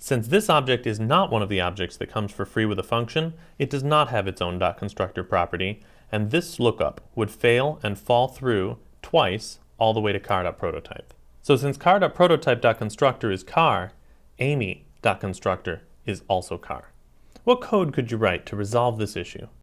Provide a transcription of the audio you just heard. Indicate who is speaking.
Speaker 1: Since this object is not one of the objects that comes for free with a function, it does not have its own .constructor property, and this lookup would fail and fall through twice all the way to car.prototype. So since car.prototype.constructor is car, Amy.constructor is also car. What code could you write to resolve this issue?